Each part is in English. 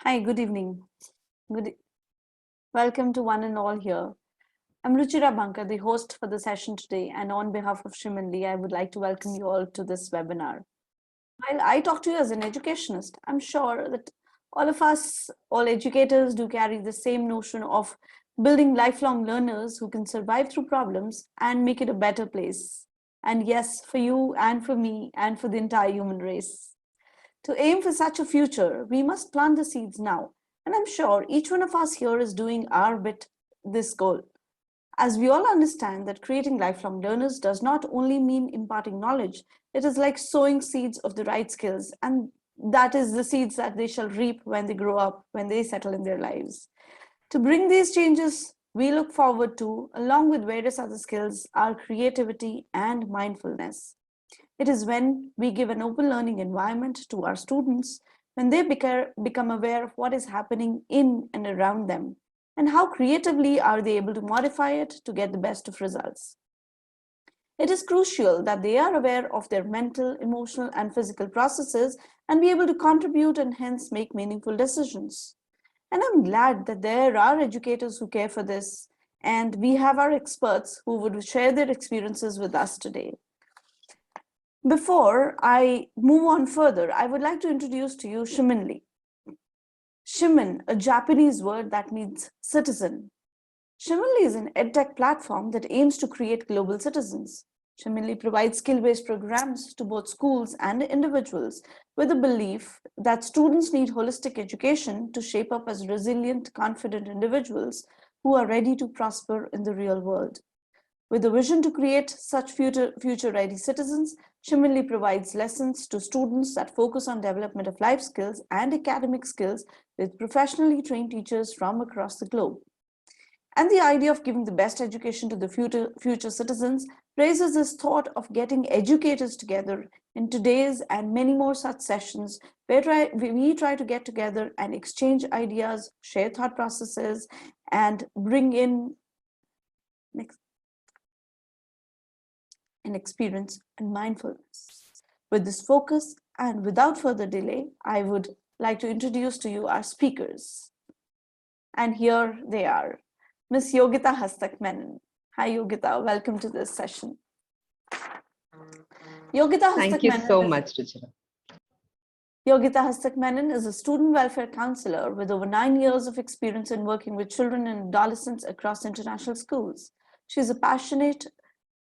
Hi, good evening. Good, welcome to one and all here. I'm Ruchira Banka, the host for the session today, and on behalf of Shiminly, I would like to welcome you all to this webinar. While I talk to you as an educationist, I'm sure that all of us, all educators, do carry the same notion of building lifelong learners who can survive through problems and make it a better place. And yes, for you and for me and for the entire human race. To aim for such a future, we must plant the seeds now. And I'm sure each one of us here is doing our bit this goal. As we all understand that creating lifelong learners does not only mean imparting knowledge, it is like sowing seeds of the right skills. And that is the seeds that they shall reap when they grow up, when they settle in their lives. To bring these changes, we look forward to, along with various other skills, our creativity and mindfulness. It is when we give an open learning environment to our students, when they become aware of what is happening in and around them, and how creatively are they able to modify it to get the best of results. It is crucial that they are aware of their mental, emotional, and physical processes and be able to contribute and hence make meaningful decisions. And I'm glad that there are educators who care for this, and we have our experts who would share their experiences with us today. Before I move on further, I would like to introduce to you Shiminly. Shimin, a Japanese word that means citizen. Shiminly is an edtech platform that aims to create global citizens. Shiminly provides skill-based programs to both schools and individuals with the belief that students need holistic education to shape up as resilient, confident individuals who are ready to prosper in the real world. With a vision to create such future-ready citizens, Shiminly provides lessons to students that focus on development of life skills and academic skills with professionally trained teachers from across the globe. And the idea of giving the best education to the future citizens raises this thought of getting educators together in today's and many more such sessions where we try to get together and exchange ideas, share thought processes, and bring in experience and mindfulness. With this focus and without further delay, I would like to introduce to you our speakers. And here they are. Ms. Yogita Hastak Menon. Hi Yogita, welcome to this session. Yogita Thank you so much, Ruchira. Yogita Hastak Menon is a student welfare counselor with over 9 years of experience in working with children and adolescents across international schools. She is a passionate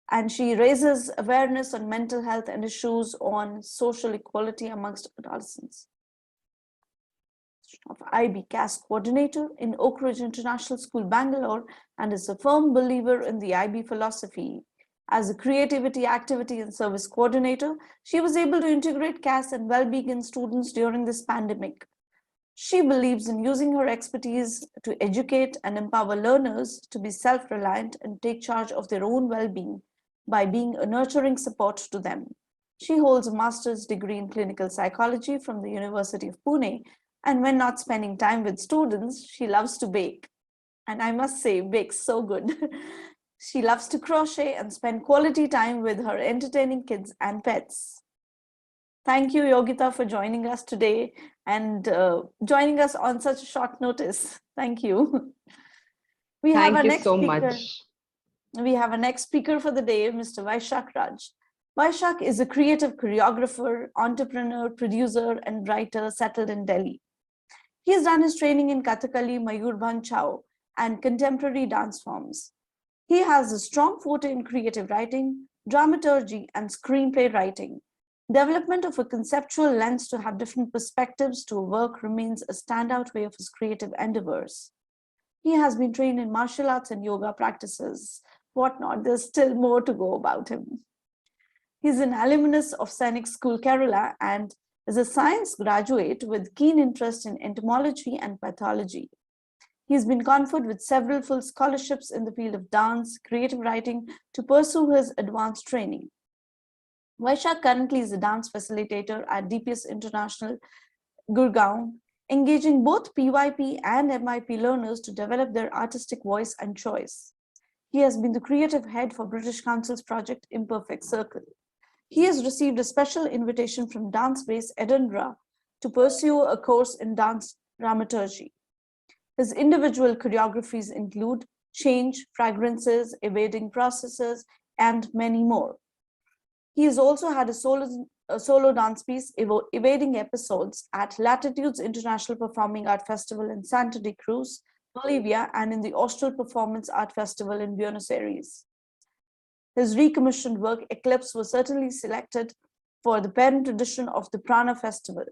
and she raises awareness on mental health and issues on social equality amongst adolescents. Of IB CAS coordinator in Oak Ridge International School, Bangalore, and is a firm believer in the IB philosophy. As a creativity, activity, and service coordinator, she was able to integrate CAS and well-being in students during this pandemic. She believes in using her expertise to educate and empower learners to be self-reliant and take charge of their own well-being by being a nurturing support to them. She holds a master's degree in clinical psychology from the University of Pune, and when not spending time with students, she loves to bake. And I must say, bakes so good. She loves to crochet and spend quality time with her entertaining kids and pets. Thank you, Yogita, for joining us today and joining us on such a short notice. Thank you. Thank you so much. We have a next speaker for the day, Mr. Vaishak Raj. Vaishak is a creative choreographer, entrepreneur, producer, and writer settled in Delhi. He has done his training in Kathakali, Mayurbhanj Chao, and contemporary dance forms. He has a strong forte in creative writing, dramaturgy, and screenplay writing. Development of a conceptual lens to have different perspectives to a work remains a standout way of his creative endeavors. He has been trained in martial arts and yoga practices, whatnot. There's still more to go about him. He's an alumnus of Sainik School, Kerala, and is a science graduate with keen interest in entomology and pathology. He's been conferred with several full scholarships in the field of dance, creative writing to pursue his advanced training. Vaishak currently is a dance facilitator at DPS International, Gurgaon, engaging both PYP and MIP learners to develop their artistic voice and choice. He has been the creative head for British Council's project Imperfect Circle. He has received a special invitation from Dance Base Edinburgh to pursue a course in dance dramaturgy. His individual choreographies include Change, Fragrances, Evading Processes, and many more. He has also had a solo dance piece, Evading Episodes, at Latitudes International Performing Art Festival in Santa de Cruz, Bolivia, and in the Austral Performance Art Festival in Buenos Aires. His recommissioned work, Eclipse, was certainly selected for the parent edition of the Prana Festival.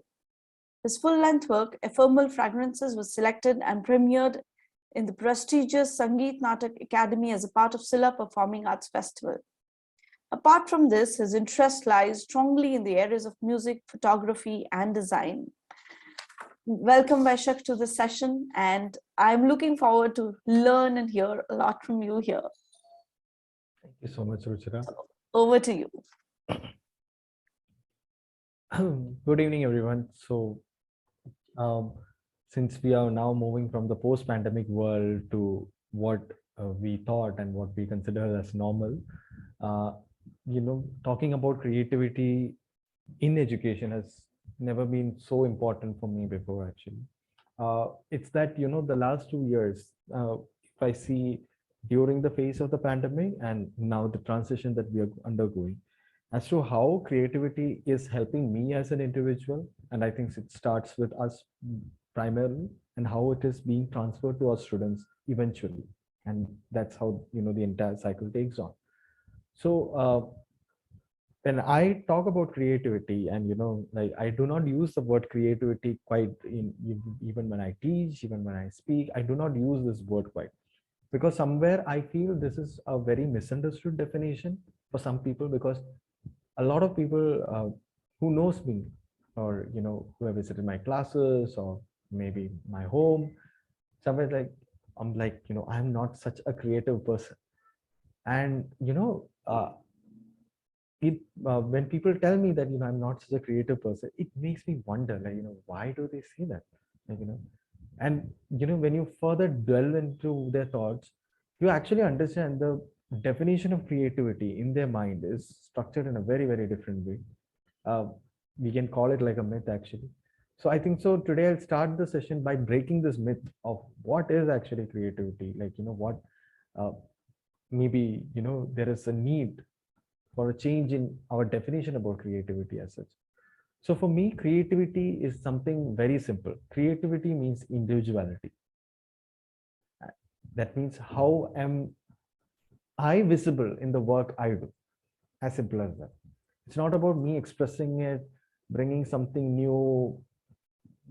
His full-length work, Ephemeral Fragrances, was selected and premiered in the prestigious Sangeet Natak Academy as a part of Silla Performing Arts Festival. Apart from this, his interest lies strongly in the areas of music, photography, and design. Welcome, Vaishak, to the session, and I'm looking forward to learn and hear a lot from you here. Thank you so much, Ruchira. Over to you. Good evening, everyone. So, since we are now moving from the post-pandemic world to what we thought and what we consider as normal, talking about creativity in education has never been so important for me before, actually. It's that, the last 2 years, if I see during the phase of the pandemic and now the transition that we are undergoing, as to how creativity is helping me as an individual, and I think it starts with us primarily, and how it is being transferred to our students eventually, and that's how the entire cycle takes on. So when I talk about creativity, and like, I do not use the word creativity quite even when I teach, even when I speak, I do not use this word quite, because somewhere I feel this is a very misunderstood definition for some people, because a lot of people who knows me, or who have visited my classes or maybe my home, somewhere like I'm like, I'm not such a creative person. And when people tell me that I'm not such a creative person, it makes me wonder, like, why do they say that? Like, and when you further delve into their thoughts, you actually understand the definition of creativity in their mind is structured in a very, very different way. We can call it like a myth, actually. So I think so today I'll start the session by breaking this myth of what is actually creativity. Like, what maybe there is a need for a change in our definition about creativity as such. So for me, creativity is something very simple. Creativity means individuality. That means how am I visible in the work I do? As simple as that. It's not about me expressing it, bringing something new,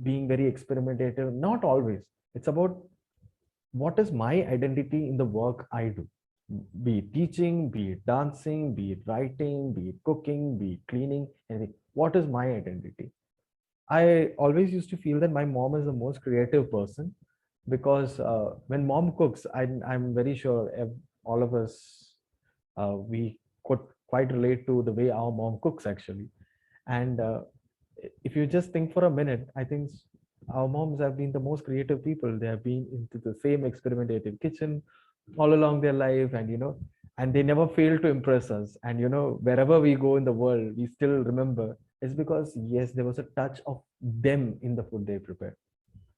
being very experimentative. Not always. It's about what is my identity in the work I do. Be it teaching, be it dancing, be it writing, be it cooking, be it cleaning, anything. What is my identity? I always used to feel that my mom is the most creative person, because when mom cooks, I'm very sure all of us, we could quite relate to the way our mom cooks, actually. And if you just think for a minute, I think our moms have been the most creative people. They have been into the same experimentative kitchen all along their life, and they never fail to impress us. And wherever we go in the world, we still remember. It's because, yes, there was a touch of them in the food they prepared.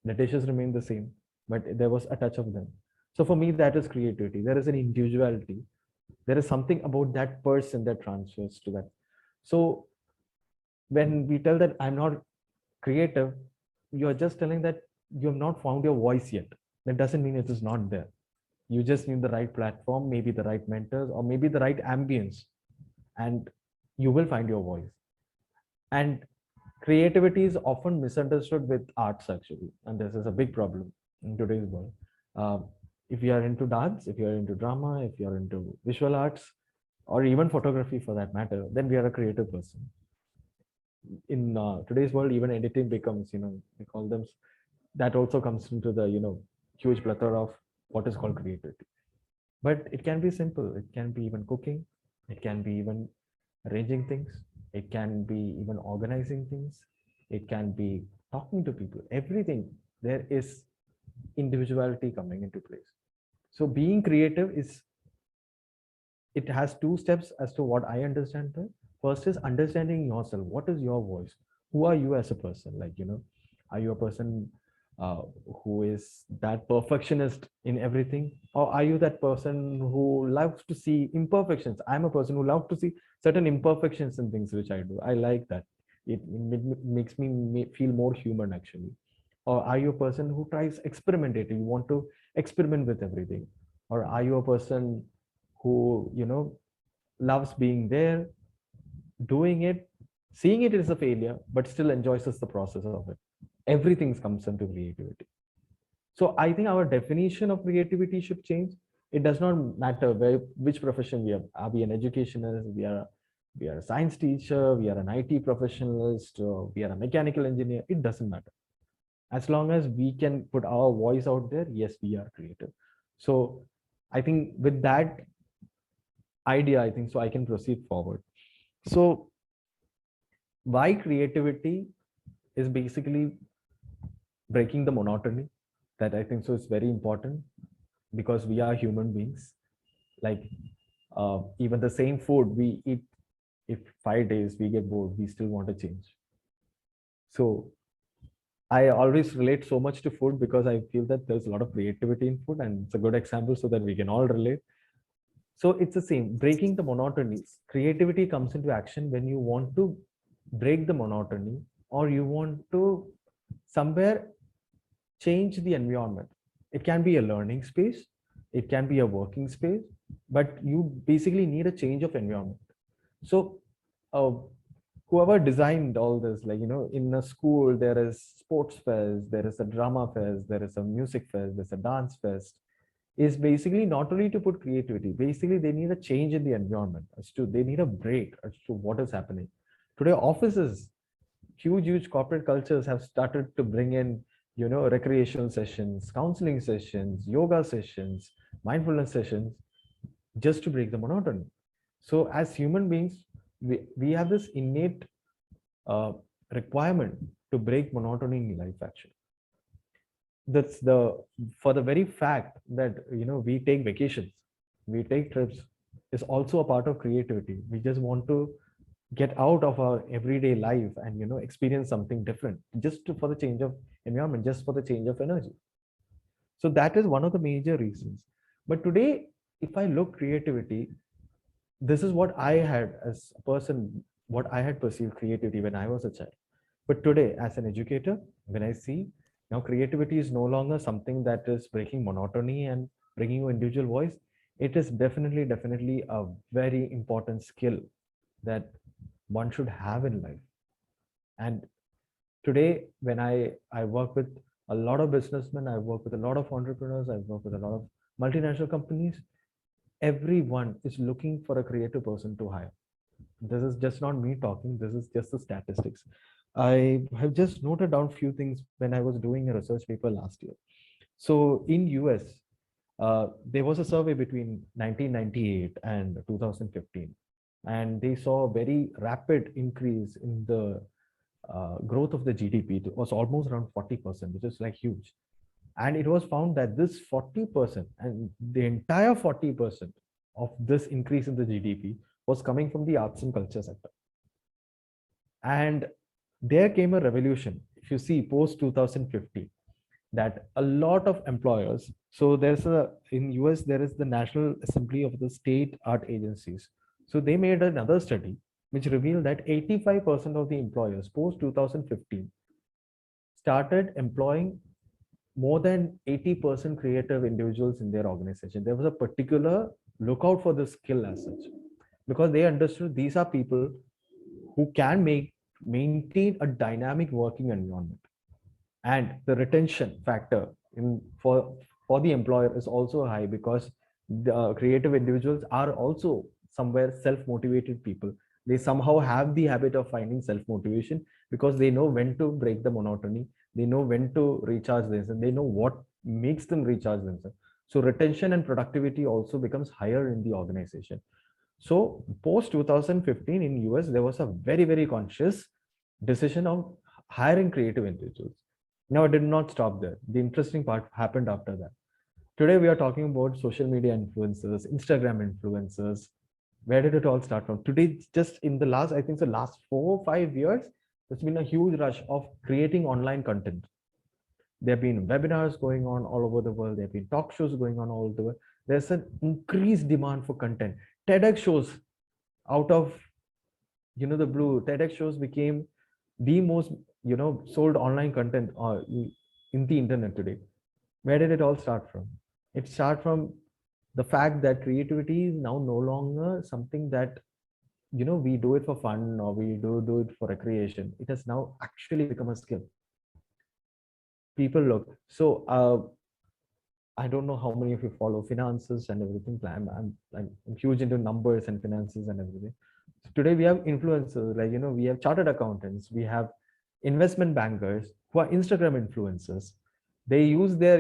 The dishes remain the same, but there was a touch of them. So for me, that is creativity. There is an individuality. There is something about that person that transfers to that. So when we tell that I'm not creative, you're just telling that you have not found your voice yet. That doesn't mean it is not there. You just need the right platform, maybe the right mentors, or maybe the right ambience, and you will find your voice. And creativity is often misunderstood with arts, actually, and this is a big problem in today's world. If you are into dance, if you are into drama, if you are into visual arts, or even photography for that matter, then we are a creative person. In today's world, even editing becomes, we call them, that also comes into the huge plethora of what is called creativity. But it can be simple. It can be even cooking. It can be even arranging things. It can be even organizing things. It can be talking to people. Everything, there is individuality coming into place. So being creative it has two steps as to what I understand there. First is understanding yourself. What is your voice? Who are you as a person? Like, are you a person uh, who is that perfectionist in everything, or are you that person who loves to see imperfections? I'm a person who loves to see certain imperfections in things which I do. I like that. It makes me feel more human actually. Or are you a person who tries experimenting? You want to experiment with everything? Or are you a person who, loves being there, doing it, seeing it as a failure, but still enjoys the process of it? Everything comes into creativity. So I think our definition of creativity should change. It does not matter which profession we are. Are we an educationist? We are a science teacher. We are an IT professionalist. We are a mechanical engineer. It doesn't matter. As long as we can put our voice out there, yes, we are creative. So I think with that idea, I think so I can proceed forward. So why creativity is basically breaking the monotony, that I think so is very important, because we are human beings. Like even the same food we eat, if 5 days we get bored, we still want to change. So I always relate so much to food because I feel that there's a lot of creativity in food, and it's a good example so that we can all relate. So it's the same, breaking the monotony. Creativity comes into action when you want to break the monotony, or you want to somewhere change the environment. It can be a learning space, it can be a working space, but you basically need a change of environment. So uh, whoever designed all this, like, in a school there is sports fest, there is a drama fest, there is a music fest, there's a dance fest, is basically not only to put creativity. Basically they need a change in the environment, as to they need a break as to what is happening today. Offices, huge corporate cultures have started to bring in, recreational sessions, counseling sessions, yoga sessions, mindfulness sessions, just to break the monotony. So as human beings, we have this innate uh, requirement to break monotony in life actually. That's the For the very fact that, we take vacations, we take trips, is also a part of creativity. We just want to get out of our everyday life and, experience something different, just for the change of environment, just for the change of energy. So that is one of the major reasons. But today, if I look creativity, this is what I had as a person, what I had perceived creativity when I was a child. But today, as an educator, when I see now creativity is no longer something that is breaking monotony and bringing your individual voice, it is definitely a very important skill that one should have in life. And today, when I work with a lot of businessmen, I work with a lot of entrepreneurs, I work with a lot of multinational companies, everyone is looking for a creative person to hire. This is just not me talking, this is just the statistics. I have just noted down few things when I was doing a research paper last year. So in US, there was a survey between 1998 and 2015, and they saw a very rapid increase in the growth of the GDP. It was almost around 40%, which is like huge. And it was found that this 40% and the entire 40% of this increase in the GDP was coming from the arts and culture sector. And there came a revolution. If you see post 2015, that a lot of employers, so in US there is the National Assembly of the State Art Agencies. So they made another study which revealed that 85% of the employers post 2015 started employing more than 80% creative individuals in their organization. There was a particular lookout for this skill as such, because they understood these are people who can maintain a dynamic working environment. And the retention factor for the employer is also high, because the creative individuals are also somewhere self-motivated people. They somehow have the habit of finding self-motivation, because they know when to break the monotony, they know when to recharge themselves, they know what makes them recharge themselves. So retention and productivity also becomes higher in the organization. So post 2015 in US, there was a very conscious decision of hiring creative individuals. Now, it did not stop there. The interesting part happened after that. Today, we are talking about social media influencers, Instagram influencers. Where did it all start from? Today, just in the last, I think the last 4 or 5 years, there's been a huge rush of creating online content. There have been webinars going on all over the world. There have been talk shows going on all over the world. There's an increased demand for content. TEDx shows out of, the blue, TEDx shows became the most, sold online content in the internet today. Where did it all start from? It started from the fact that creativity is now no longer something that, we do it for fun or we do it for recreation. It has now actually become a skill. People look. So I don't know how many of you follow finances and everything. I'm huge into numbers and finances and everything. So today we have influencers, like, we have chartered accountants, we have investment bankers who are Instagram influencers. They use their,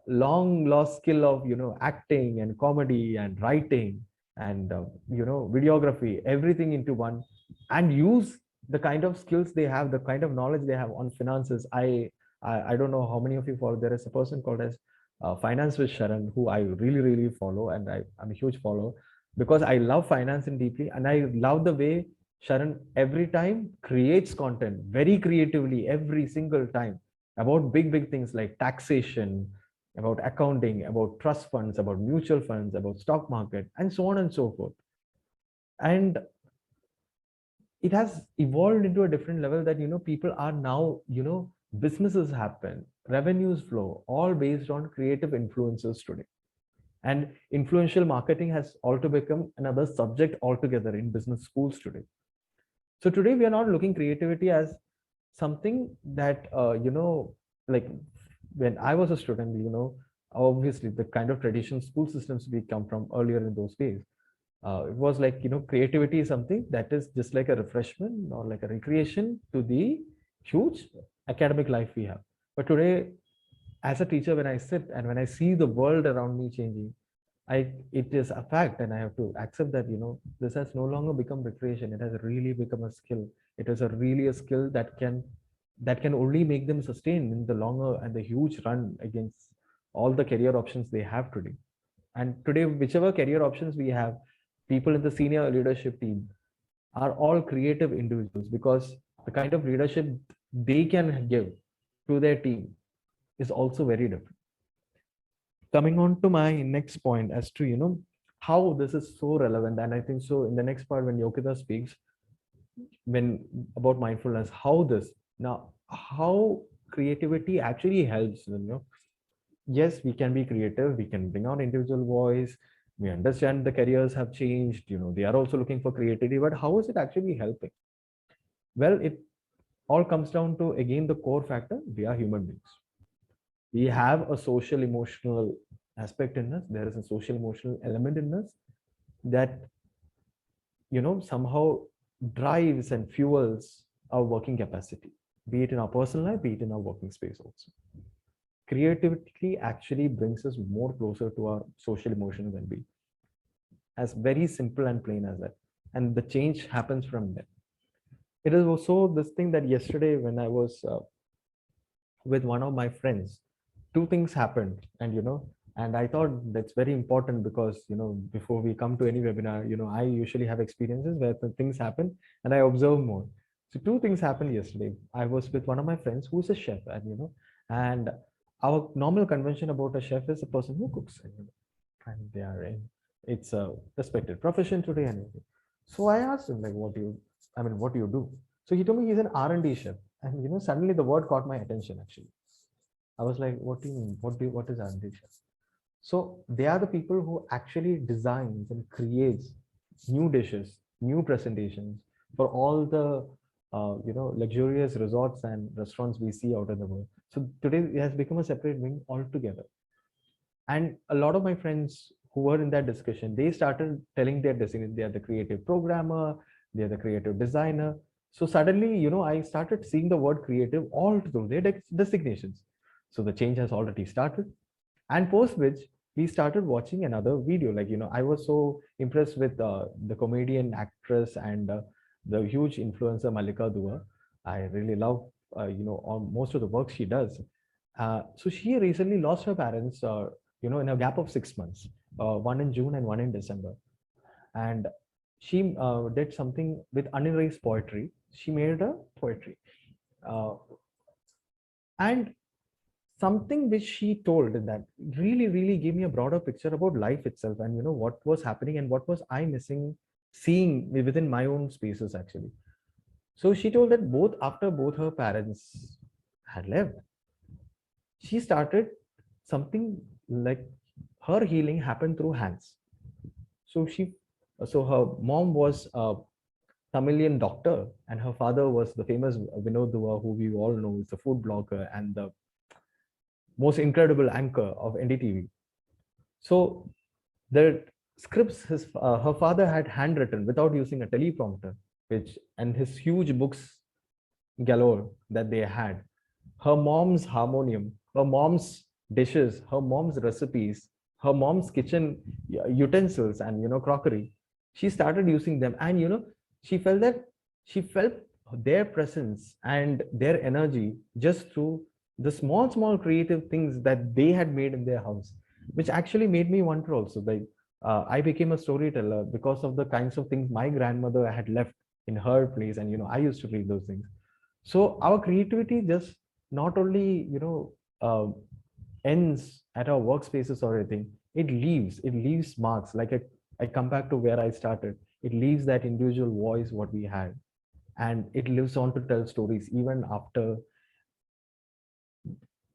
long lost skill of, acting and comedy and writing and, videography, everything into one, and use the kind of skills they have, the kind of knowledge they have on finances. I don't know how many of you follow. There is a person called as Finance with Sharon, who I really, really follow, and I'm a huge follower because I love financing deeply, and I love the way Sharon every time creates content very creatively every single time about big things like taxation, about accounting, about trust funds, about mutual funds, about stock market, and so on and so forth. And it has evolved into a different level that, people are now, businesses happen, revenues flow, all based on creative influences today. And influential marketing has also become another subject altogether in business schools today. So today we are not looking creativity as something that, like when I was a student, obviously the kind of traditional school systems we come from earlier in those days, it was like, creativity is something that is just like a refreshment or like a recreation to the huge academic life we have. But today, as a teacher, when I sit and when I see the world around me changing, it is a fact, and I have to accept that, this has no longer become recreation. It has really become a skill. It is really a skill that can only make them sustain in the longer and the huge run against all the career options they have today. And today, whichever career options we have, people in the senior leadership team are all creative individuals, because the kind of leadership they can give to their team is also very different. Coming on to my next point as to, how this is so relevant. And I think so in the next part, when Yogita speaks, about mindfulness, how creativity actually helps, yes, we can be creative, we can bring out individual voice, we understand the careers have changed, they are also looking for creativity, but how is it actually helping? Well, it all comes down to, again, the core factor: we are human beings. We have a social emotional aspect in us. There is a social emotional element in us that, somehow drives and fuels our working capacity, be it in our personal life, be it in our working space also. Creativity actually brings us more closer to our social emotional well-being, as very simple and plain as that. And the change happens from there. It is also this thing that yesterday, when I was with one of my friends, two things happened. And I thought that's very important, because, before we come to any webinar, I usually have experiences where things happen and I observe more. So two things happened yesterday. I was with one of my friends who's a chef, and our normal convention about a chef is a person who cooks, and they are in, it's a respected profession today and everything. So I asked him, like, what do you do? So he told me he's an R&D chef, and suddenly the word caught my attention. Actually, I was like, what do you mean? What is R&D chef? So they are the people who actually designs and creates new dishes, new presentations for all the luxurious resorts and restaurants we see out in the world. So today it has become a separate wing altogether. And a lot of my friends who were in that discussion, they started telling their designation. They are the creative programmer, they are the creative designer. So suddenly, I started seeing the word creative all through their designations. So the change has already started. And post which, we started watching another video. Like, I was so impressed with the comedian, actress, and the huge influencer Malika Dua. I really love, on most of the work she does. So she recently lost her parents, in a gap of 6 months, one in June and one in December. And she did something with unerased poetry. She made a poetry. And something which she told that really gave me a broader picture about life itself, and what was happening and what was I missing seeing within my own spaces actually. So she told that after both her parents had left, she started something like her healing happened through hands. So her mom was a Tamilian doctor, and her father was the famous Vinod Dua, who we all know is the food blogger and the most incredible anchor of NDTV. So the scripts her father had handwritten without using a teleprompter, which and his huge books galore that they had, her mom's harmonium, her mom's dishes, her mom's recipes, her mom's kitchen utensils and crockery. She started using them, and she felt that she felt their presence and their energy just through the small creative things that they had made in their house, which actually made me wonder also, like I became a storyteller because of the kinds of things my grandmother had left in her place, and I used to read those things. So our creativity just not only uh, ends at our workspaces or anything, it leaves marks. Like I come back to where I started, it leaves that individual voice what we had, and it lives on to tell stories even after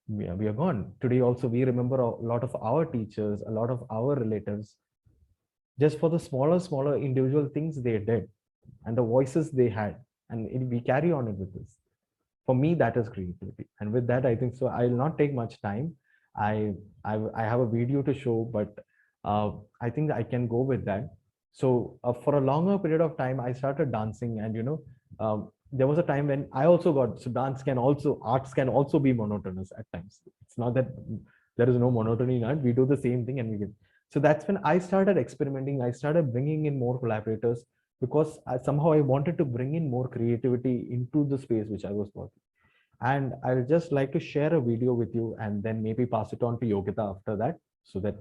we are gone. Today also we remember a lot of our teachers, a lot of our relatives, just for the smaller individual things they did and the voices they had, and we carry on it with this. For me, that is creativity. And with that, I think so I'll not take much time. I have a video to show, but I think I can go with that. So for a longer period of time, I started dancing, and there was a time when I also got, so arts can also be monotonous at times. It's not that there is no monotony in art. We do the same thing and we get. So that's when I started experimenting. I started bringing in more collaborators, because somehow I wanted to bring in more creativity into the space which I was working. And I'll just like to share a video with you and then maybe pass it on to Yogita after that, so that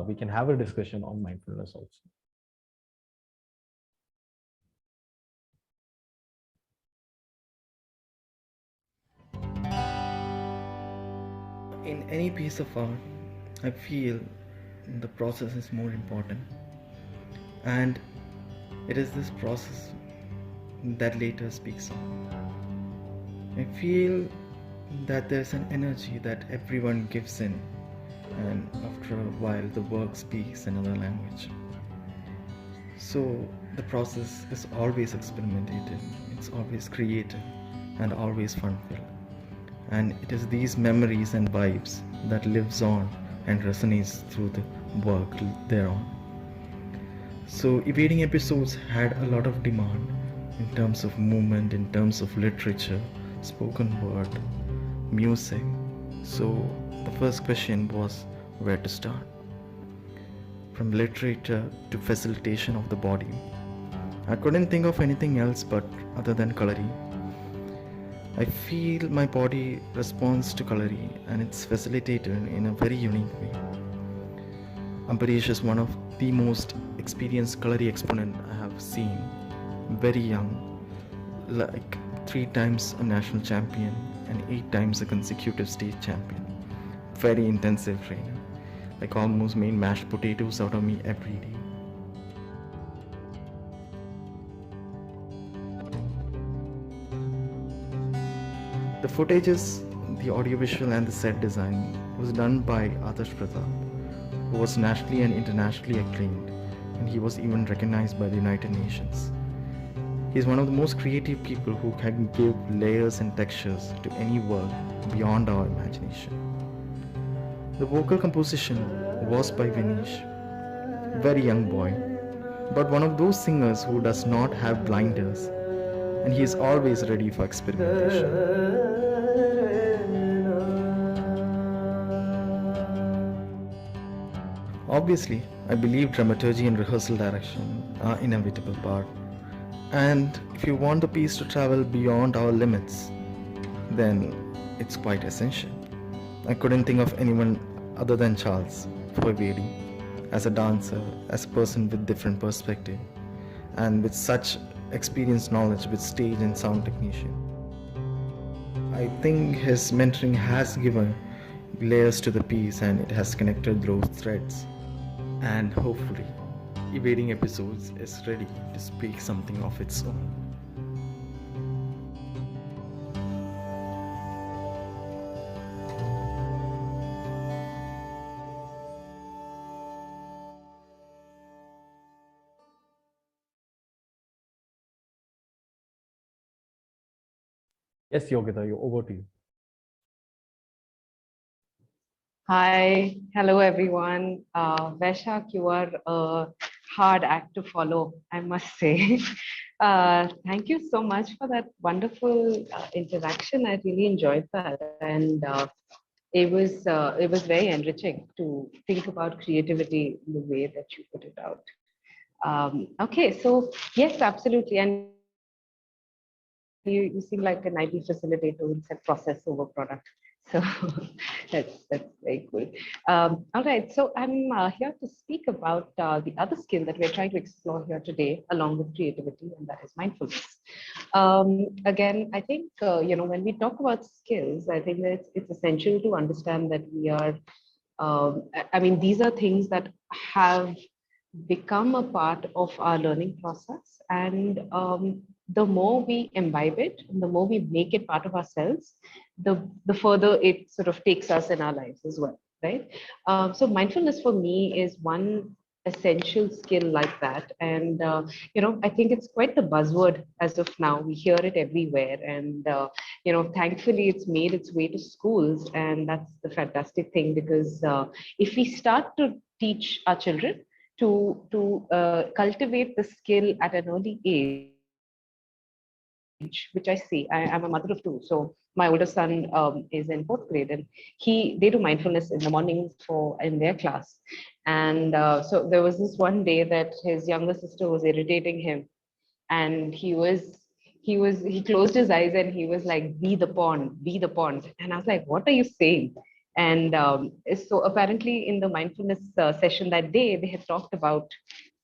we can have a discussion on mindfulness also. In any piece of art, I feel the process is more important, and it is this process that later speaks on. I feel that there's an energy that everyone gives in, and after a while the work speaks another language. So the process is always experimentative, it's always creative and always fun-filled. And it is these memories and vibes that lives on and resonates through the work thereon. So evading episodes had a lot of demand in terms of movement, in terms of literature, spoken word, music. So the first question was where to start. From literature to facilitation of the body, I couldn't think of anything else but other than Kalari. I feel my body responds to Kalari and it's facilitated in a very unique way. Ambarish is one of the most experienced Kalari exponent I have seen. Very young, like 3 times a national champion and 8 times a consecutive state champion. Very intensive trainer, like almost made mashed potatoes out of me every day. The footages, the audiovisual and the set design was done by Adarsh Pratap, who was nationally and internationally acclaimed, and he was even recognized by the United Nations. He is one of the most creative people who can give layers and textures to any work beyond our imagination. The vocal composition was by Vinesh, very young boy, but one of those singers who does not have blinders, and he is always ready for experimentation. Obviously, I believe dramaturgy and rehearsal direction are inevitable part. And if you want the piece to travel beyond our limits, then it's quite essential. I couldn't think of anyone other than Charles for Vedi, as a dancer, as a person with different perspective, and with such experienced knowledge with stage and sound technician. I think his mentoring has given layers to the piece, and it has connected those threads. And hopefully, Evading Episodes is ready to speak something of its own. Yes, Yogita, you over to you. Hi, hello everyone. Vaishak, you are a hard act to follow, I must say. Thank you so much for that wonderful interaction. I really enjoyed that, and it was very enriching to think about creativity in the way that you put it out. Okay, so yes, absolutely, and you seem like an IT facilitator who said process over product. So that's very cool. All right, so I'm here to speak about the other skill that we're trying to explore here today, along with creativity, and that is mindfulness. Again, I think when we talk about skills, I think that it's essential to understand that we are. I mean, these are things that have become a part of our learning process, and the more we imbibe it, and the more we make it part of ourselves, the further it sort of takes us in our lives as well, right? So mindfulness for me is one essential skill like that, and I think it's quite the buzzword as of now. We hear it everywhere, and thankfully it's made its way to schools, and that's the fantastic thing, because if we start to teach our children to cultivate the skill at an early age, which I see. I'm a mother of two, so my older son is in fourth grade, and they do mindfulness in the mornings in their class. And so there was this one day that his younger sister was irritating him, and he closed his eyes and he was like, be the pond, and I was like, what are you saying? And so apparently in the mindfulness session that day, they had talked about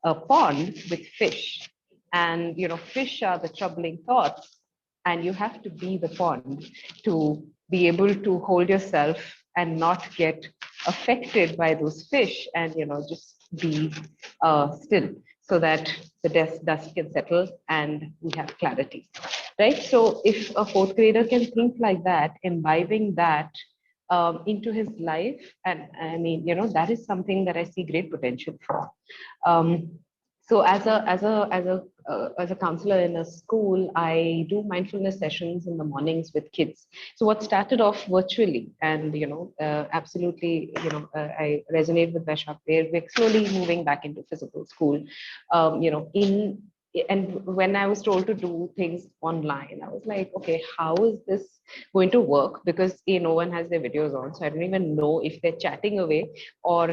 a pond with fish, and fish are the troubling thoughts, and you have to be the pond to be able to hold yourself and not get affected by those fish, and just be still, so that the dust can settle and we have clarity, right? So if a fourth grader can think like that, imbibing that into his life, and I mean, that is something that I see great potential for. um, so as a counselor in a school, I do mindfulness sessions in the mornings with kids. So what started off virtually, and absolutely, I resonate with Vaishak there. We're slowly moving back into physical school. In and when I was told to do things online, I was like, okay, how is this going to work? Because no one has their videos on, so I don't even know if they're chatting away, or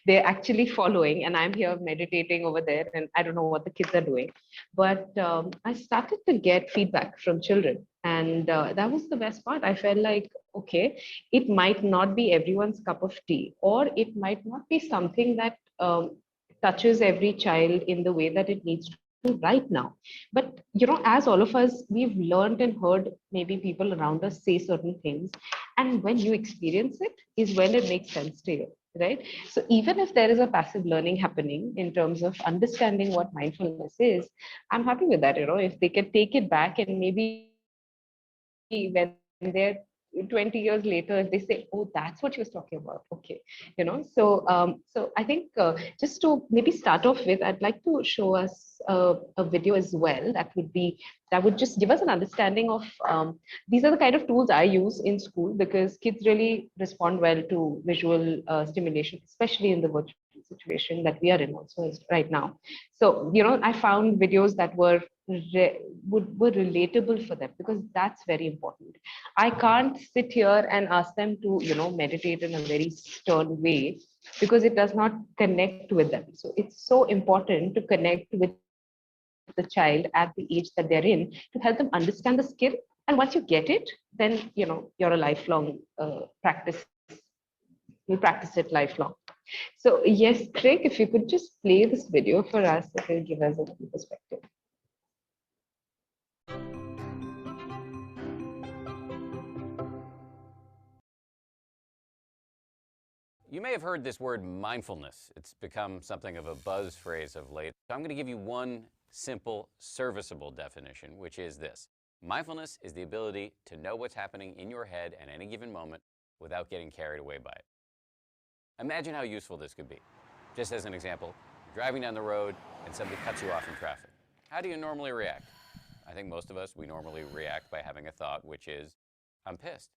they're actually following, and I'm here meditating over there, and I don't know what the kids are doing. But I started to get feedback from children, and that was the best part. I felt like, okay, it might not be everyone's cup of tea, or it might not be something that touches every child in the way that it needs to right now. But as all of us, we've learned and heard maybe people around us say certain things, and when you experience it is when it makes sense to you, right? So even if there is a passive learning happening in terms of understanding what mindfulness is, I'm happy with that. If they can take it back, and maybe when they're 20 years later, if they say, oh, that's what she was talking about, okay. So I think just to maybe start off with, I'd like to show us a video as well. That would just give us an understanding of these are the kind of tools I use in school, because kids really respond well to visual stimulation, especially in the virtual situation that we are in also right now. So I found videos that were relatable for them, because that's very important. I can't sit here and ask them to meditate in a very stern way, because it does not connect with them. So it's so important to connect with the child at the age that they're in, to help them understand the skill. And once you get it, then you're a lifelong practice. You practice it lifelong. So yes, Craig, if you could just play this video for us, it will give us a different perspective. You may have heard this word mindfulness. It's become something of a buzz phrase of late. So I'm going to give you one simple, serviceable definition, which is this. Mindfulness is the ability to know what's happening in your head at any given moment without getting carried away by it. Imagine how useful this could be. Just as an example, you're driving down the road and somebody cuts you off in traffic. How do you normally react? I think most of us, we normally react by having a thought, which is, I'm pissed.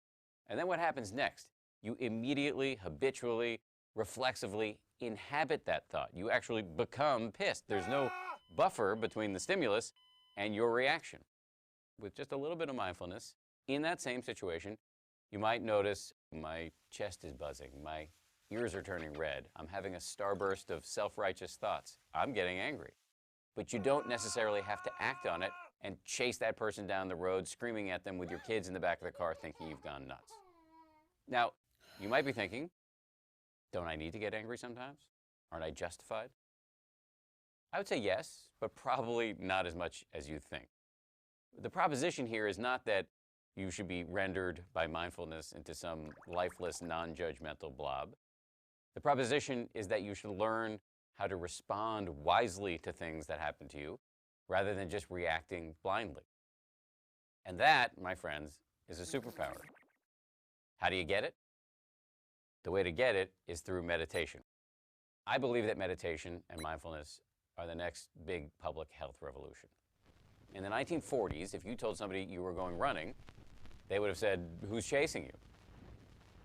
And then what happens next? You immediately, habitually, reflexively inhabit that thought. You actually become pissed. There's no buffer between the stimulus and your reaction. With just a little bit of mindfulness, in that same situation, you might notice my chest is buzzing, my ears are turning red, I'm having a starburst of self-righteous thoughts, I'm getting angry. But you don't necessarily have to act on it and chase that person down the road, screaming at them with your kids in the back of the car thinking you've gone nuts. Now, you might be thinking, don't I need to get angry sometimes? Aren't I justified? I would say yes, but probably not as much as you think. The proposition here is not that you should be rendered by mindfulness into some lifeless, non-judgmental blob. The proposition is that you should learn how to respond wisely to things that happen to you, rather than just reacting blindly. And that, my friends, is a superpower. How do you get it? The way to get it is through meditation. I believe that meditation and mindfulness are the next big public health revolution. In the 1940s, if you told somebody you were going running, they would have said, who's chasing you?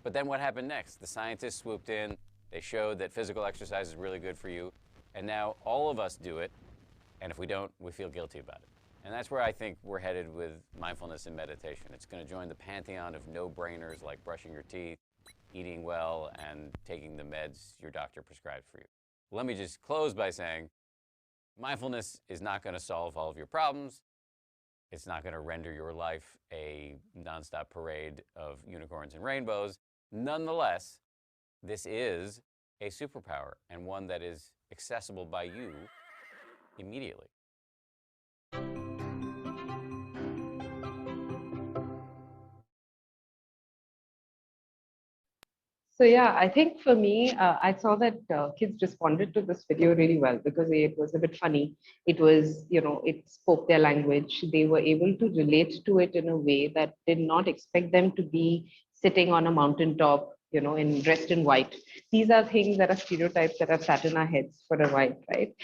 But then what happened next? The scientists swooped in, they showed that physical exercise is really good for you, and now all of us do it, and if we don't, we feel guilty about it. And that's where I think we're headed with mindfulness and meditation. It's going to join the pantheon of no-brainers like brushing your teeth, eating well, and taking the meds your doctor prescribed for you. Let me just close by saying, mindfulness is not going to solve all of your problems. It's not going to render your life a nonstop parade of unicorns and rainbows. Nonetheless, this is a superpower, and one that is accessible by you immediately. So yeah, I think for me, I saw that kids responded to this video really well because it was a bit funny. It was, it spoke their language. They were able to relate to it in a way that did not expect them to be sitting on a mountaintop, dressed in white. These are things that are stereotypes that have sat in our heads for a while, right?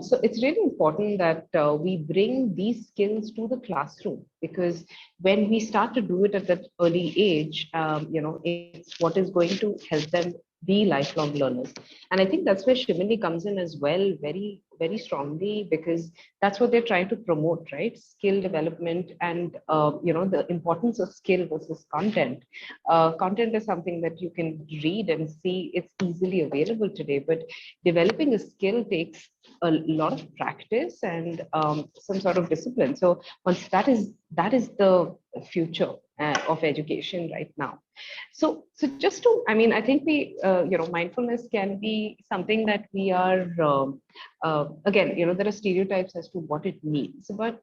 So it's really important that we bring these skills to the classroom, because when we start to do it at that early age, it's what is going to help them be lifelong learners. And I think that's where Shiminly comes in as well, very, very strongly, because that's what they're trying to promote, right? Skill development and, the importance of skill versus content. Content is something that you can read and see, it's easily available today, but developing a skill takes a lot of practice and some sort of discipline. So once that is the future of education right now. So just to, I think mindfulness can be something that we are, again, there are stereotypes as to what it means, but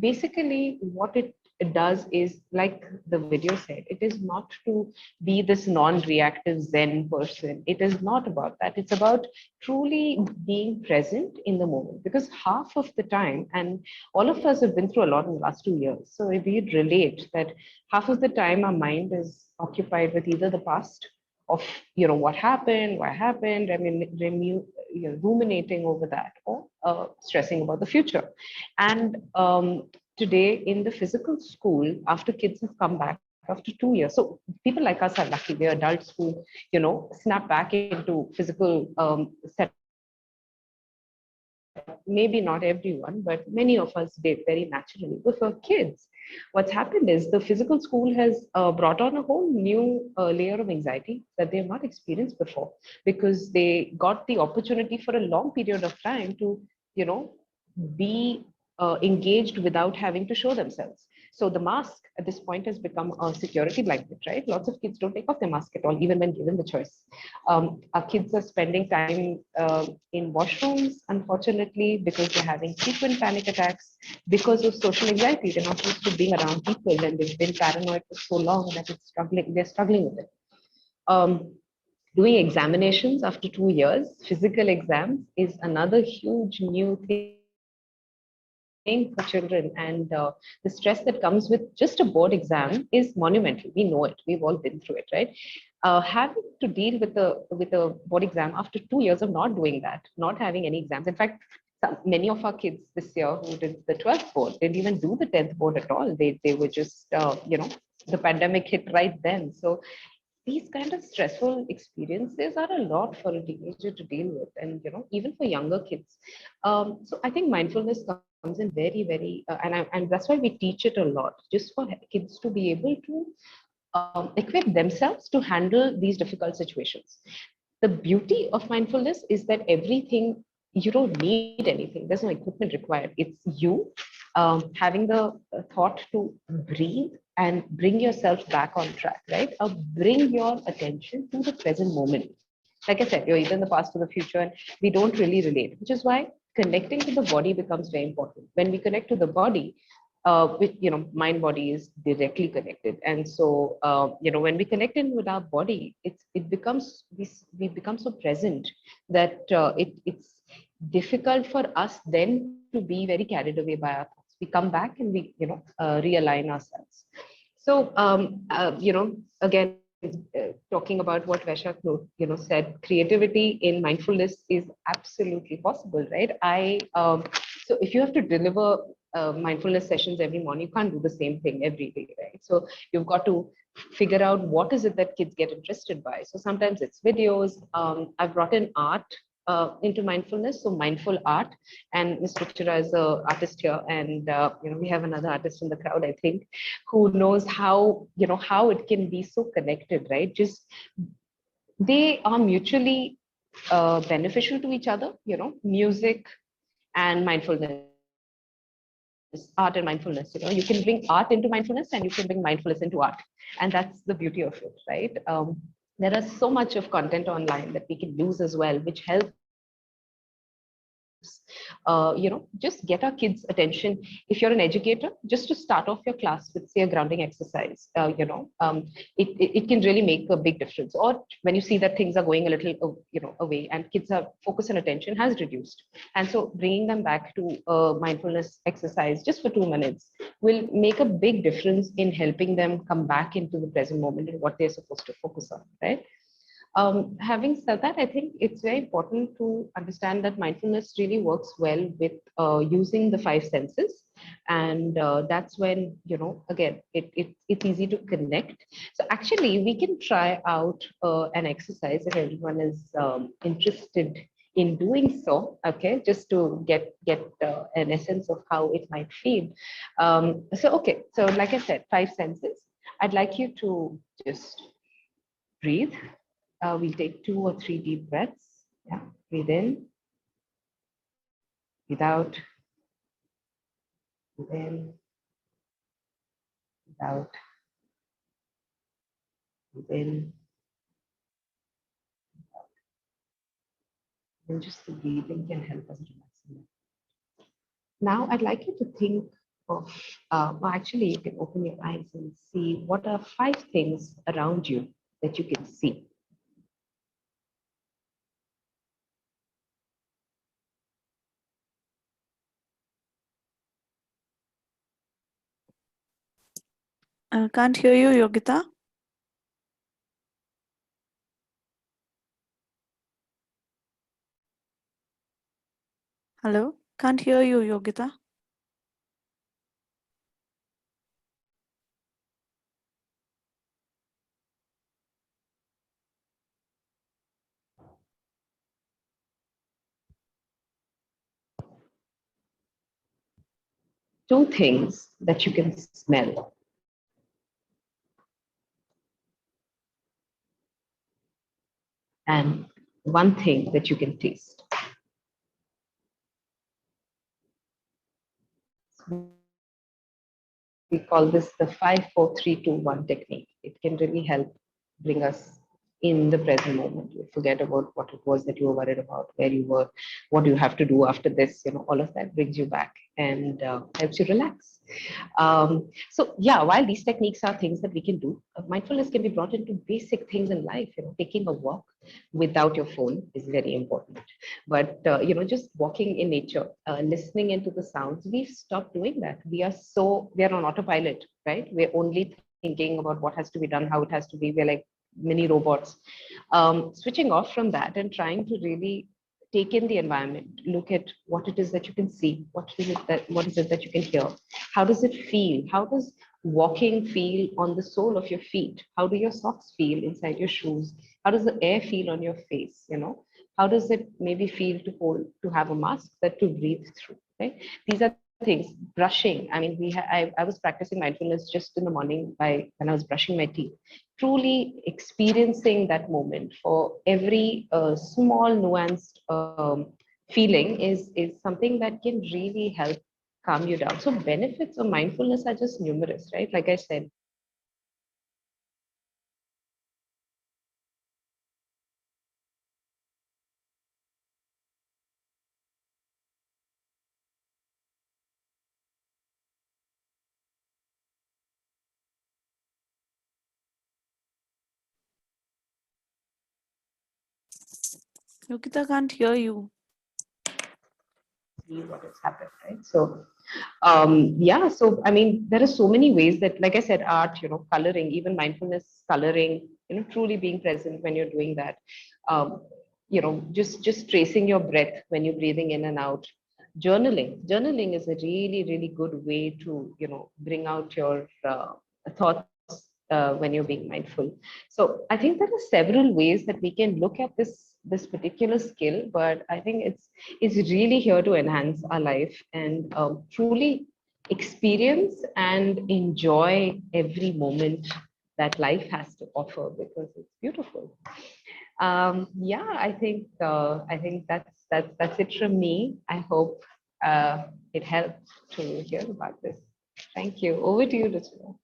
basically what it does is, like the video said, it is not to be this non-reactive Zen person. It is not about that. It's about truly being present in the moment, because half of the time, and all of us have been through a lot in the last 2 years. So if we relate that half of the time our mind is occupied with either the past of, what happened, why happened, ruminating over that, or stressing about the future. And today in the physical school, after kids have come back after 2 years, so people like us are lucky, we're adults who, snap back into physical set. Maybe not everyone, but many of us did very naturally. But for kids, what's happened is the physical school has brought on a whole new layer of anxiety that they have not experienced before, because they got the opportunity for a long period of time to, be engaged without having to show themselves. So the mask at this point has become a security blanket, right? Lots of kids don't take off their mask at all, even when given the choice. Our kids are spending time in washrooms, unfortunately, because they're having frequent panic attacks because of social anxiety. They're not used to being around people, and they've been paranoid for so long that they're struggling with it. Doing examinations after 2 years, physical exams, is another huge new thing for children. And the stress that comes with just a board exam is monumental. We know it. We've all been through it, right? Having to deal with a board exam after 2 years of not doing that, not having any exams. In fact, many of our kids this year who did the 12th board didn't even do the 10th board at all. They were just, the pandemic hit right then. So these kind of stressful experiences are a lot for a teenager to deal with, and even for younger kids. So I think mindfulness comes in very, very, and that's why we teach it a lot, just for kids to be able to equip themselves to handle these difficult situations. The beauty of mindfulness is that everything, you don't need anything. There's no equipment required. It's you having the thought to breathe and bring yourself back on track, right? Bring your attention to the present moment. Like I said, you're either in the past or the future, and we don't really relate, which is why connecting to the body becomes very important. When we connect to the body, with mind body is directly connected, and so when we connect in with our body, it becomes we become so present that it's difficult for us then to be very carried away by our thoughts. We come back and we realign ourselves. So again, talking about what Vaishak said, creativity in mindfulness is absolutely possible, right? So if you have to deliver mindfulness sessions every morning, you can't do the same thing every day, right? So you've got to figure out what is it that kids get interested by. So sometimes it's videos. I've brought in art into mindfulness, so mindful art. And Ms. Ruchira is an artist here, and we have another artist in the crowd, I think, who knows how how it can be so connected, right? Just they are mutually beneficial to each other. Music and mindfulness, art and mindfulness. You can bring art into mindfulness, and you can bring mindfulness into art, and that's the beauty of it, right? There is so much of content online that we can use as well, which helps just get our kids' attention. If you're an educator, just to start off your class with, say, a grounding exercise, it can really make a big difference. Or when you see that things are going a little away, and kids are focus and attention has reduced, and so bringing them back to mindfulness exercise just for 2 minutes will make a big difference in helping them come back into the present moment and what they're supposed to focus on, right? Having said that, I think it's very important to understand that mindfulness really works well with using the five senses. And that's when, again, it's easy to connect. So actually, we can try out an exercise if everyone is interested in doing so, okay, just to get an essence of how it might feel. So like I said, five senses. I'd like you to just breathe. We'll take 2 or 3 deep breaths. Yeah, breathe in, breathe out, breathe in, breathe out, breathe in. And just the breathing can help us relax. Now, I'd like you to think of, well, actually, you can open your eyes and see what are 5 things around you that you can see. Can't hear you, Yogita. Hello? Can't hear you, Yogita. Two things that you can smell. And one thing that you can taste. We call this the 5, 4, 3, 2, 1 technique. It can really help bring us in the present moment. You forget about what it was that you were worried about, where you were, what you have to do after this. All of that brings you back and helps you relax. So yeah, while these techniques are things that we can do, mindfulness can be brought into basic things in life. Taking a walk without your phone is very important. But just walking in nature, listening into the sounds, we've stopped doing that. We are on autopilot, right? We're only thinking about what has to be done, how it has to be. We're like mini robots. Switching off from that and trying to really take in the environment, look at what it is that you can see, what is it that you can hear, how does it feel, how does walking feel on the sole of your feet, how do your socks feel inside your shoes, how does the air feel on your face, how does it maybe feel to have a mask that to breathe through, right? These are things. Brushing, I mean, I was practicing mindfulness just in the morning when I was brushing my teeth, truly experiencing that moment for every small nuanced feeling is something that can really help calm you down. So benefits of mindfulness are just numerous, right? Like I said, Yogita can't hear you. see what has happened, right? So yeah, so I mean, there are so many ways that, like I said, art, coloring, even mindfulness coloring, truly being present when you're doing that. Just tracing your breath when you're breathing in and out. Journaling is a really, really good way to, bring out your thoughts when you're being mindful. So I think there are several ways that we can look at this particular skill, but I think it's really here to enhance our life and truly experience and enjoy every moment that life has to offer, because it's beautiful. Yeah, I think that's it from me. I hope it helped to hear about this. Thank you. Over to you, Ruchira.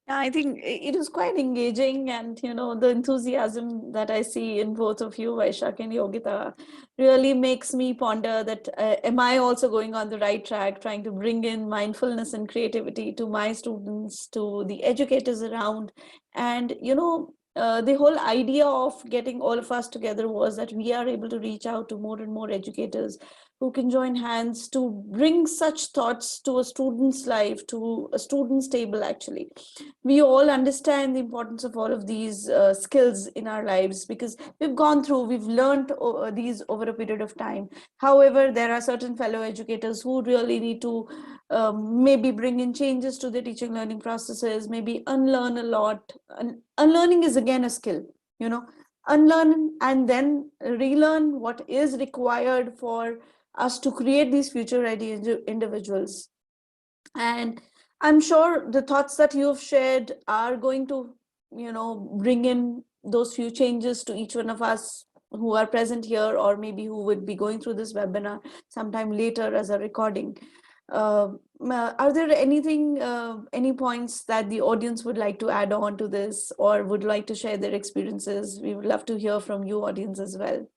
Yeah, I think it is quite engaging, and the enthusiasm that I see in both of you, Vaishak and Yogita, really makes me ponder that am I also going on the right track, trying to bring in mindfulness and creativity to my students, to the educators around. And the whole idea of getting all of us together was that we are able to reach out to more and more educators who can join hands to bring such thoughts to a student's life, to a student's table. Actually, we all understand the importance of all of these skills in our lives, because we've learned these over a period of time. However, there are certain fellow educators who really need to maybe bring in changes to their teaching learning processes, maybe unlearn a lot. Unlearning is again a skill, unlearn and then relearn what is required for us to create these future ready individuals. And I'm sure the thoughts that you've shared are going to bring in those few changes to each one of us who are present here, or maybe who would be going through this webinar sometime later as a recording. Are there any points that the audience would like to add on to this, or would like to share their experiences? We would love to hear from you, audience, as well.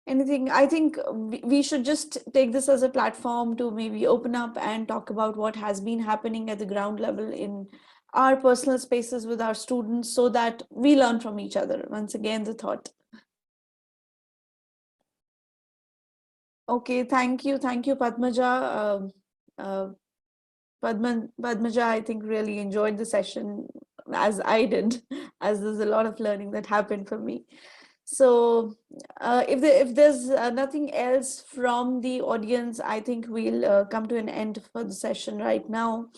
Anything? I think we should just take this as a platform to maybe open up and talk about what has been happening at the ground level in our personal spaces with our students, so that we learn from each other. Once again, the thought. Okay, thank you, Padmaja. Padmaja, I think, really enjoyed the session, as I did, as there's a lot of learning that happened for me. So if there's nothing else from the audience, I think we'll come to an end for the session right now.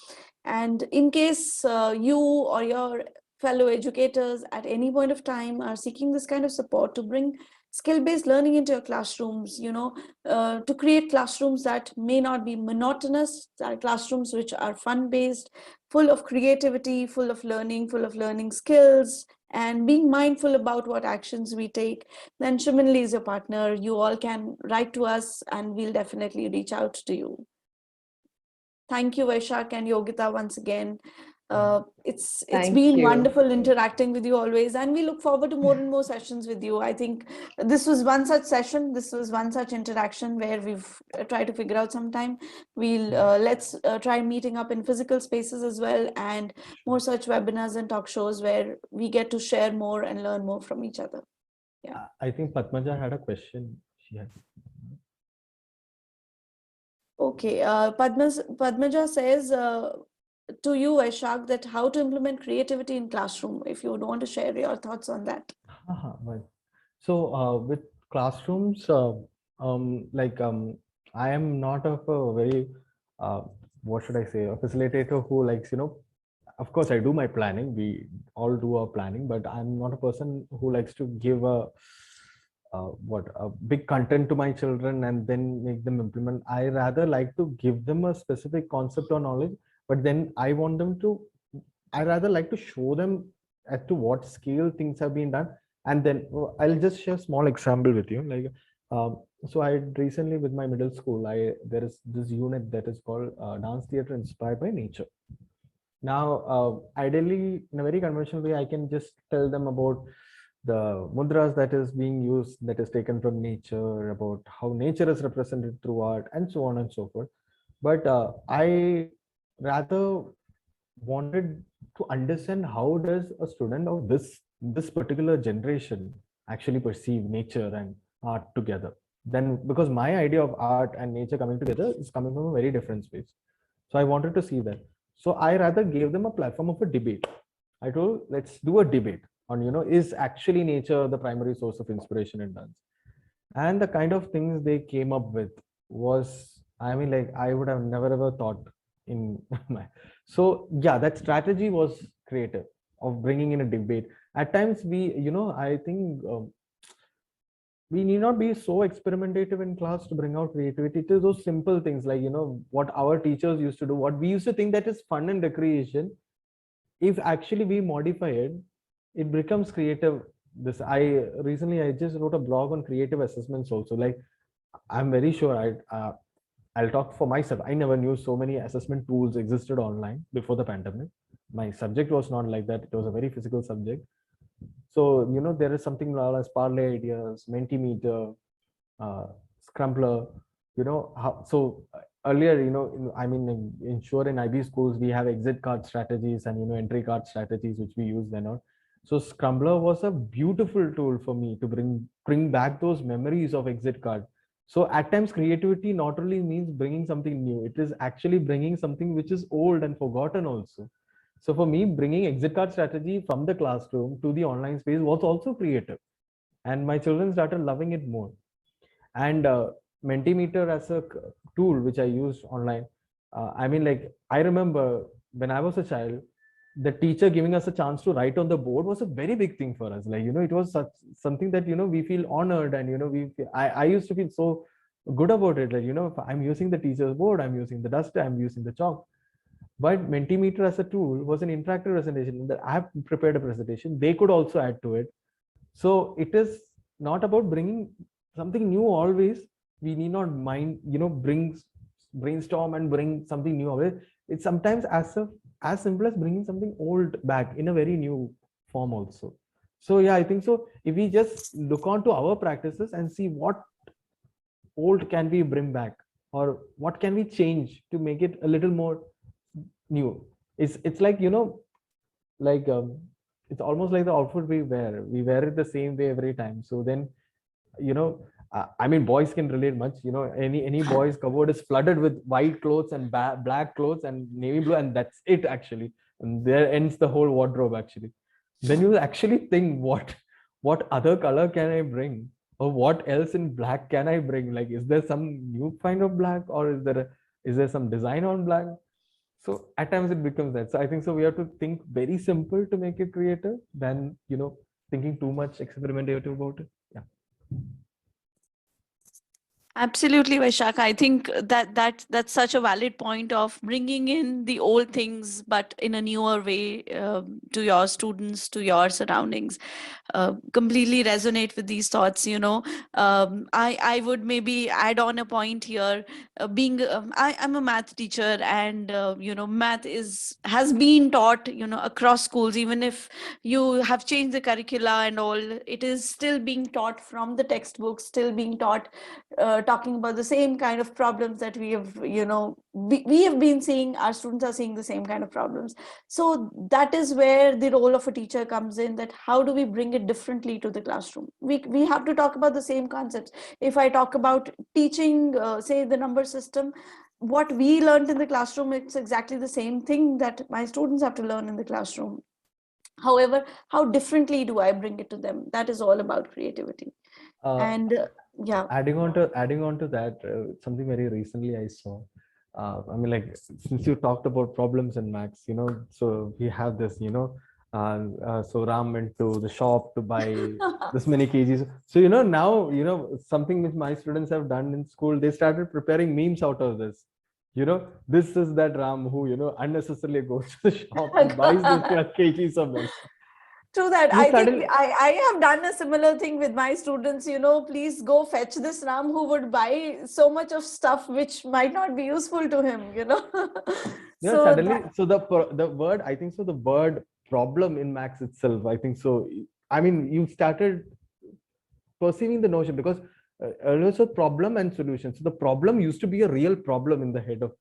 And in case you or your fellow educators at any point of time are seeking this kind of support to bring skill-based learning into your classrooms, to create classrooms that may not be monotonous, classrooms which are fun-based, full of creativity, full of learning skills, and being mindful about what actions we take, then Shiminly is your partner. You all can write to us and we'll definitely reach out to you. Thank you, Vaishak and Yogita, once again. It's Thank been you. wonderful interacting with you always, and we look forward to more and more sessions with you. I think this was one such session. This was one such interaction where we've tried to figure out some time. We'll let's try meeting up in physical spaces as well, and more such webinars and talk shows where we get to share more and learn more from each other. Yeah. I think Padmaja had a question. She had. Okay. Padmaja says to you, Vaishak, that how to implement creativity in classroom. If you would want to share your thoughts on that. Right. So with classrooms, I am not of a very, what should I say, a facilitator who likes, of course I do my planning. We all do our planning, but I'm not a person who likes to give a big content to my children and then make them implement. I rather like to give them a specific concept or knowledge, but then I rather like to show them as to what scale things have been done. And then I'll just share a small example with you. So I recently with my middle school, there is this unit that is called dance theater inspired by nature. Now, ideally, in a very conventional way, I can just tell them about the mudras that is being used, that is taken from nature, about how nature is represented through art, and so on and so forth. But I rather wanted to understand how does a student of this particular generation actually perceive nature and art together. Then, because my idea of art and nature coming together is coming from a very different space. So I wanted to see that. So I rather gave them a platform of a debate. I told, let's do a debate on, is actually nature the primary source of inspiration in dance? And the kind of things they came up with was, I mean, like I would have never ever thought in my. So yeah, that strategy was creative of bringing in a debate. At times we, I think we need not be so experimentative in class to bring out creativity. It is those simple things like, what our teachers used to do, what we used to think that is fun and recreation. If actually we modify it, it becomes creative. I just wrote a blog on creative assessments also. Like, I'm very sure I'll talk for myself. I never knew so many assessment tools existed online before the pandemic. My subject was not like that. It was a very physical subject. So, there is something known as parlay ideas, Mentimeter, Scrambler, earlier, in IB schools, we have exit card strategies and, entry card strategies, which we use then on. So Scrambler was a beautiful tool for me to bring back those memories of exit card. So at times creativity not only means bringing something new, it is actually bringing something which is old and forgotten also. So for me, bringing exit card strategy from the classroom to the online space was also creative. And my children started loving it more. And Mentimeter as a tool which I used online. I remember when I was a child, the teacher giving us a chance to write on the board was a very big thing for us. It was something that, we feel honored and, I used to feel so good about it. Like, if I'm using the teacher's board, I'm using the duster, I'm using the chalk. But Mentimeter as a tool was an interactive presentation that I have prepared a presentation. They could also add to it. So it is not about bringing something new always. We need not mind, brainstorm and bring something new always. It's sometimes as simple as bringing something old back in a very new form also. So yeah, I think so. If we just look on to our practices and see what old can we bring back or what can we change to make it a little more new. It's like, it's almost like the outfit we wear it the same way every time. So then, boys can relate much. Any boy's cupboard is flooded with white clothes and black clothes and navy blue, and that's it actually. And there ends the whole wardrobe actually. Then you actually think, what other color can I bring, or what else in black can I bring? Like, is there some new kind of black, or is there some design on black? So at times it becomes that. So I think so we have to think very simple to make it creative than, thinking too much experimentative about it. Yeah. Absolutely, Vaishak. I think that's such a valid point of bringing in the old things, but in a newer way, to your students, to your surroundings. Completely resonate with these thoughts. I would maybe add on a point here. Being I'm a math teacher, and math is has been taught across schools. Even if you have changed the curricula and all, it is still being taught from the textbooks, still being taught, talking about the same kind of problems that we have we have been seeing. Our students are seeing the same kind of problems. So that is where the role of a teacher comes in, that how do we bring it differently to the classroom. We have to talk about the same concepts. If I talk about teaching, say, the number system, what we learned in the classroom, it's exactly the same thing that my students have to learn in the classroom. However, how differently do I bring it to them? That is all about creativity. Uh, And yeah. adding on to that, something very recently I saw. I mean, like, since you talked about problems in Max, so we have this, so Ram went to the shop to buy this many kgs. So now something which my students have done in school, they started preparing memes out of this. This is that Ram who unnecessarily goes to the shop and buys this kgs of milk. True that. You I think suddenly, I have done a similar thing with my students. Please go fetch this Ram who would buy so much of stuff which might not be useful to him. So suddenly, so the word, I think so, the word problem in Max itself, I think so. I mean, you started perceiving the notion, because earlier so problem and solution. So the problem used to be a real problem in the head of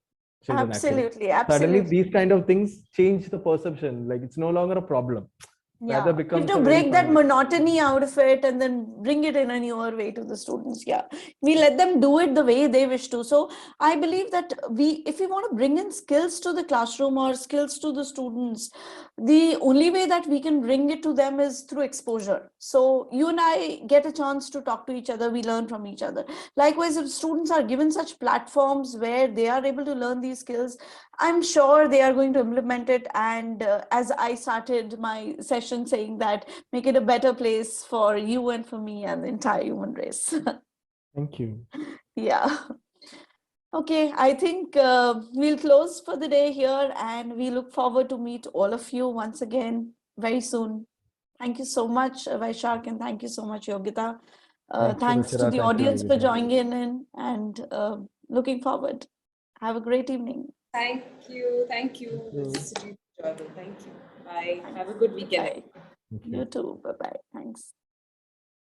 children. Actually, absolutely, suddenly absolutely. these kind of things change the perception. Like, it's no longer a problem, rather Yeah, we have becomes to a very break that fun. monotony out of it and then bring it in a newer way to the students. Yeah, we let them do it the way they wish to. So I believe that if we want to bring in skills to the classroom or skills to the students, the only way that we can bring it to them is through exposure. So you and I get a chance to talk to each other, we learn from each other. Likewise, if students are given such platforms where they are able to learn these skills, I'm sure they are going to implement it. And as I started my session saying that, make it a better place for you and for me and the entire human race. Thank you. Yeah. Okay, I think we'll close for the day here, and we look forward to meet all of you once again very soon. Thank you so much, Vaishak, and thank you so much, Yogita. Thank you, Thanks to Ruchira. the Thank you, audience for Yogita. joining in, and looking forward. Have a great evening. Thank you. Thank you. Thank you. This is really enjoyable. Thank you. Bye. Have a good weekend. Bye. Thank You you. too. Bye bye.